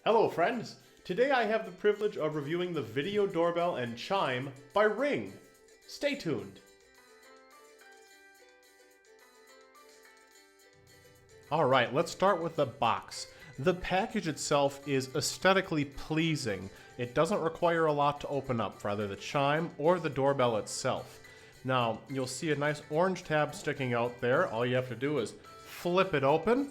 Hello friends! Today I have the privilege of reviewing the video doorbell and Chime by Ring. Stay tuned! Alright, let's start with the box. The package itself is aesthetically pleasing. It doesn't require a lot to open up for either the Chime or the doorbell itself. Now, you'll see a nice orange tab sticking out there. All you have to do is flip it open,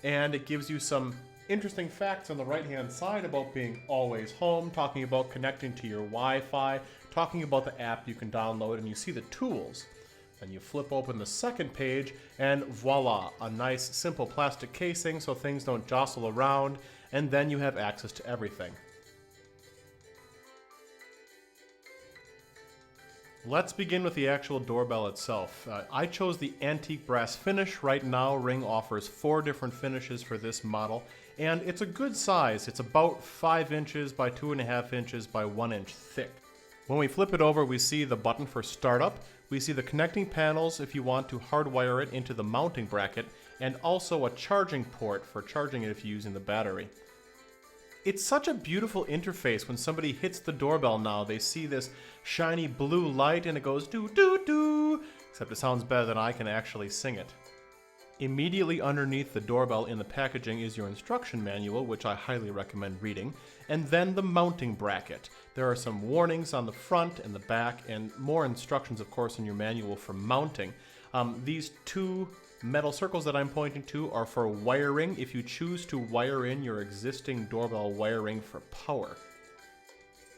and it gives you some interesting facts on the right-hand side about being always home, talking about connecting to your Wi-Fi, talking about the app you can download, and you see the tools. Then you flip open the second page, and voila, a nice simple plastic casing so things don't jostle around, and then you have access to everything. Let's begin with the actual doorbell itself. I chose the antique brass finish. Right now, Ring offers 4 different finishes for this model, and it's a good size. It's about 5 inches by 2.5 inches by 1 inch thick. When we flip it over, we see the button for startup. We see the connecting panels if you want to hardwire it into the mounting bracket, and also a charging port for charging it if you're using the battery. It's such a beautiful interface. When somebody hits the doorbell now, they see this shiny blue light and it goes doo-doo-doo, except it sounds better than I can actually sing it. Immediately underneath the doorbell in the packaging is your instruction manual, which I highly recommend reading, and then the mounting bracket. There are some warnings on the front and the back, and more instructions, of course, in your manual for mounting. These 2 metal circles that I'm pointing to are for wiring if you choose to wire in your existing doorbell wiring for power.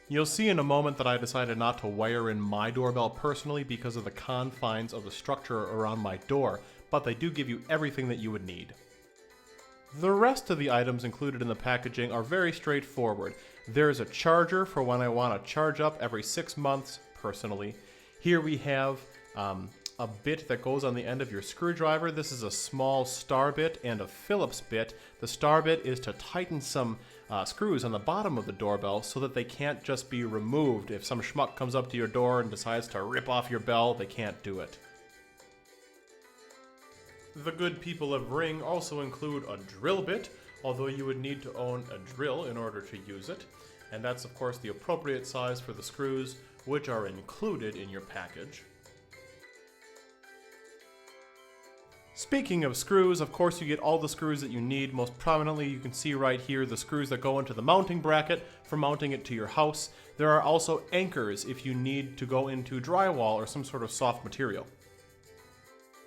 You'll see in a moment that I decided not to wire in my doorbell personally because of the confines of the structure around my door, but they do give you everything that you would need. The rest of the items included in the packaging are very straightforward. There's a charger for when I want to charge up every 6 months, personally. Here we have a bit that goes on the end of your screwdriver. This is a small star bit and a Phillips bit. The star bit is to tighten some screws on the bottom of the doorbell so that they can't just be removed. If some schmuck comes up to your door and decides to rip off your bell, they can't do it. The good people of Ring also include a drill bit, although you would need to own a drill in order to use it. And that's of course the appropriate size for the screws, which are included in your package. Speaking of screws, of course you get all the screws that you need. Most prominently, you can see right here the screws that go into the mounting bracket for mounting it to your house. There are also anchors if you need to go into drywall or some sort of soft material.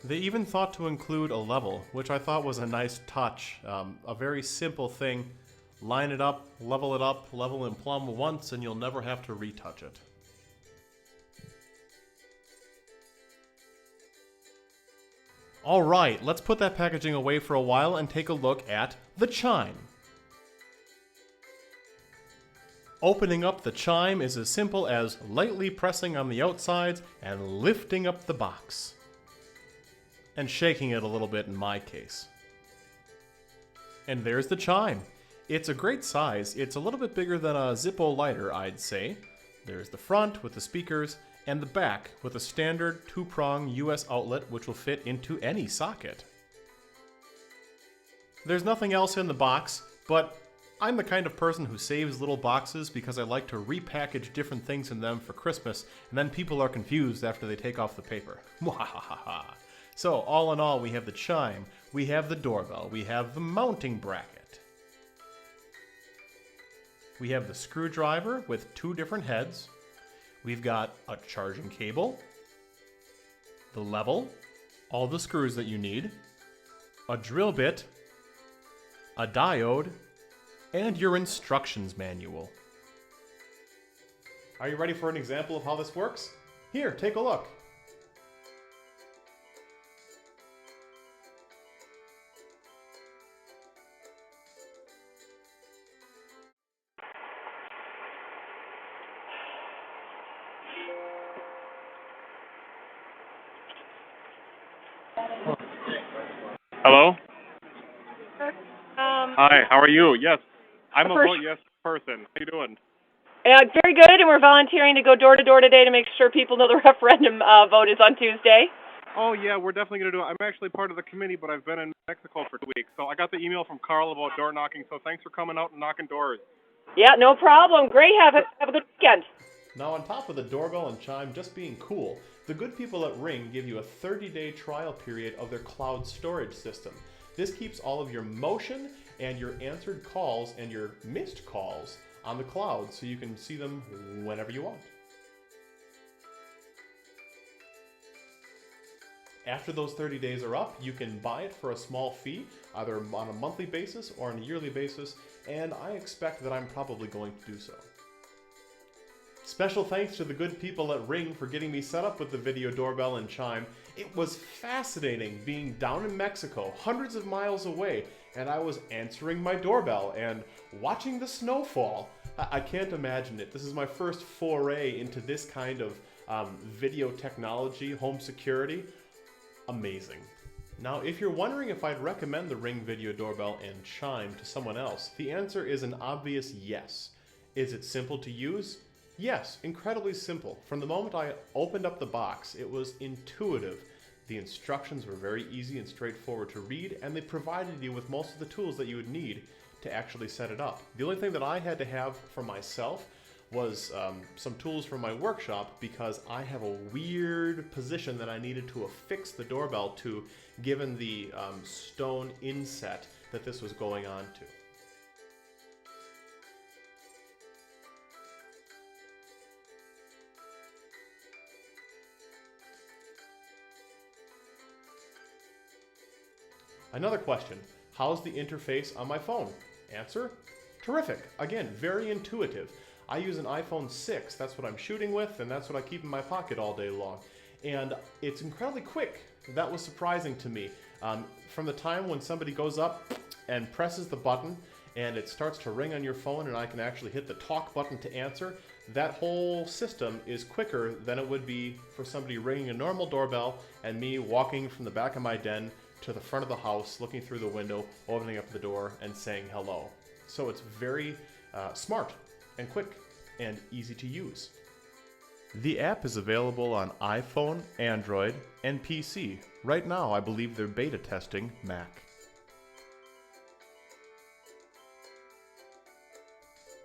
They even thought to include a level, which I thought was a nice touch. A very simple thing. Line it up, level and plumb once, and you'll never have to retouch it. Alright, let's put that packaging away for a while and take a look at the Chime. Opening up the Chime is as simple as lightly pressing on the outsides and lifting up the box. And shaking it a little bit in my case. And there's the Chime. It's a great size. It's a little bit bigger than a Zippo lighter, I'd say. There's the front with the speakers, and the back with a standard 2-prong US outlet which will fit into any socket. There's nothing else in the box, but I'm the kind of person who saves little boxes because I like to repackage different things in them for Christmas, and then people are confused after they take off the paper. Mwahaha. So, all in all, we have the Chime, we have the doorbell, we have the mounting bracket. We have the screwdriver with 2 different heads. We've got a charging cable, the level, all the screws that you need, a drill bit, a diode, and your instructions manual. Are you ready for an example of how this works? Here, take a look. Hello? Hi, how are you? Yes, I'm a vote yes person. How you doing? Very good, and we're volunteering to go door to door today to make sure people know the referendum vote is on Tuesday. Oh, yeah, we're definitely going to do it. I'm actually part of the committee, but I've been in Mexico for 2 weeks. So I got the email from Carl about door knocking, so thanks for coming out and knocking doors. Yeah, no problem. Great. Have a good weekend. Now, on top of the doorbell and chime just being cool, the good people at Ring give you a 30-day trial period of their cloud storage system. This keeps all of your motion and your answered calls and your missed calls on the cloud so you can see them whenever you want. After those 30 days are up, you can buy it for a small fee, either on a monthly basis or on a yearly basis, and I expect that I'm probably going to do so. Special thanks to the good people at Ring for getting me set up with the video doorbell and chime. It was fascinating being down in Mexico, hundreds of miles away, and I was answering my doorbell and watching the snow fall. I can't imagine it. This is my first foray into this kind of video technology, home security. Amazing. Now, if you're wondering if I'd recommend the Ring video doorbell and chime to someone else, the answer is an obvious yes. Is it simple to use? Yes, incredibly simple. From the moment I opened up the box, it was intuitive. The instructions were very easy and straightforward to read, and they provided you with most of the tools that you would need to actually set it up. The only thing that I had to have for myself was some tools from my workshop, because I have a weird position that I needed to affix the doorbell to, given the stone inset that this was going on to. Another question, how's the interface on my phone? Answer, terrific. Again, very intuitive. I use an iPhone 6, that's what I'm shooting with, and that's what I keep in my pocket all day long. And it's incredibly quick. That was surprising to me. From the time when somebody goes up and presses the button and it starts to ring on your phone and I can actually hit the talk button to answer, that whole system is quicker than it would be for somebody ringing a normal doorbell and me walking from the back of my den to the front of the house, looking through the window, opening up the door, and saying hello. So it's very smart and quick and easy to use. The app is available on iPhone, Android, and PC. Right now, I believe they're beta testing Mac.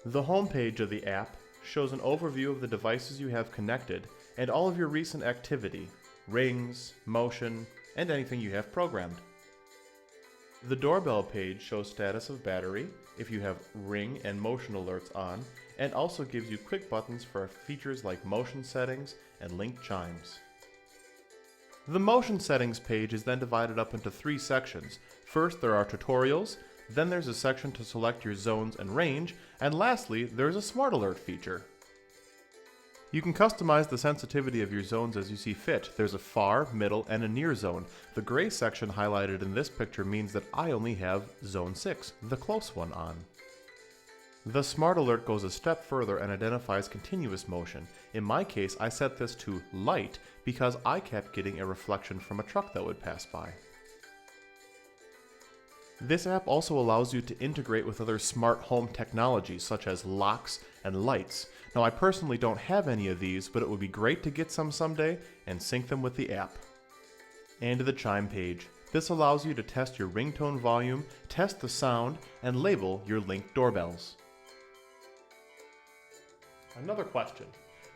The homepage of the app shows an overview of the devices you have connected and all of your recent activity, rings, motion, and anything you have programmed. The doorbell page shows status of battery, if you have ring and motion alerts on, and also gives you quick buttons for features like motion settings and linked chimes. The motion settings page is then divided up into 3 sections. First, there are tutorials, then there's a section to select your zones and range, and lastly, there's a smart alert feature. You can customize the sensitivity of your zones as you see fit. There's a far, middle, and a near zone. The gray section highlighted in this picture means that I only have zone 6, the close one, on. The Smart Alert goes a step further and identifies continuous motion. In my case, I set this to light because I kept getting a reflection from a truck that would pass by. This app also allows you to integrate with other smart home technologies such as locks and lights. Now, I personally don't have any of these, but it would be great to get some someday and sync them with the app. And the Chime page. This allows you to test your ringtone volume, test the sound, and label your linked doorbells. Another question,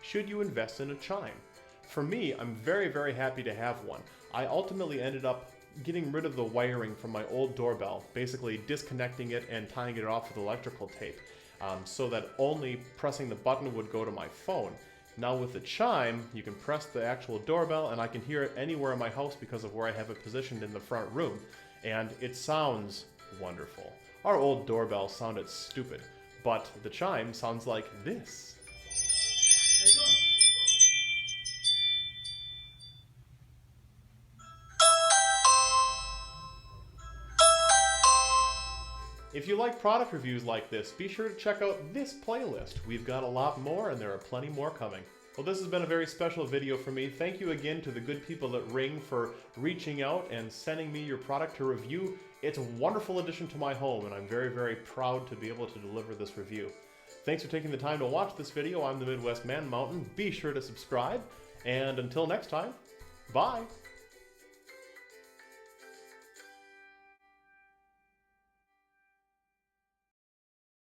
should you invest in a chime? For me, I'm very, very happy to have one. I ultimately ended up getting rid of the wiring from my old doorbell, basically disconnecting it and tying it off with electrical tape, so that only pressing the button would go to my phone. Now with the chime, you can press the actual doorbell and I can hear it anywhere in my house because of where I have it positioned in the front room. And it sounds wonderful. Our old doorbell sounded stupid, but the chime sounds like this. How you doing? If you like product reviews like this, be sure to check out this playlist. We've got a lot more and there are plenty more coming. Well, this has been a very special video for me. Thank you again to the good people at Ring for reaching out and sending me your product to review. It's a wonderful addition to my home and I'm very, very proud to be able to deliver this review. Thanks for taking the time to watch this video. I'm the Midwest Man Mountain. Be sure to subscribe and until next time, bye!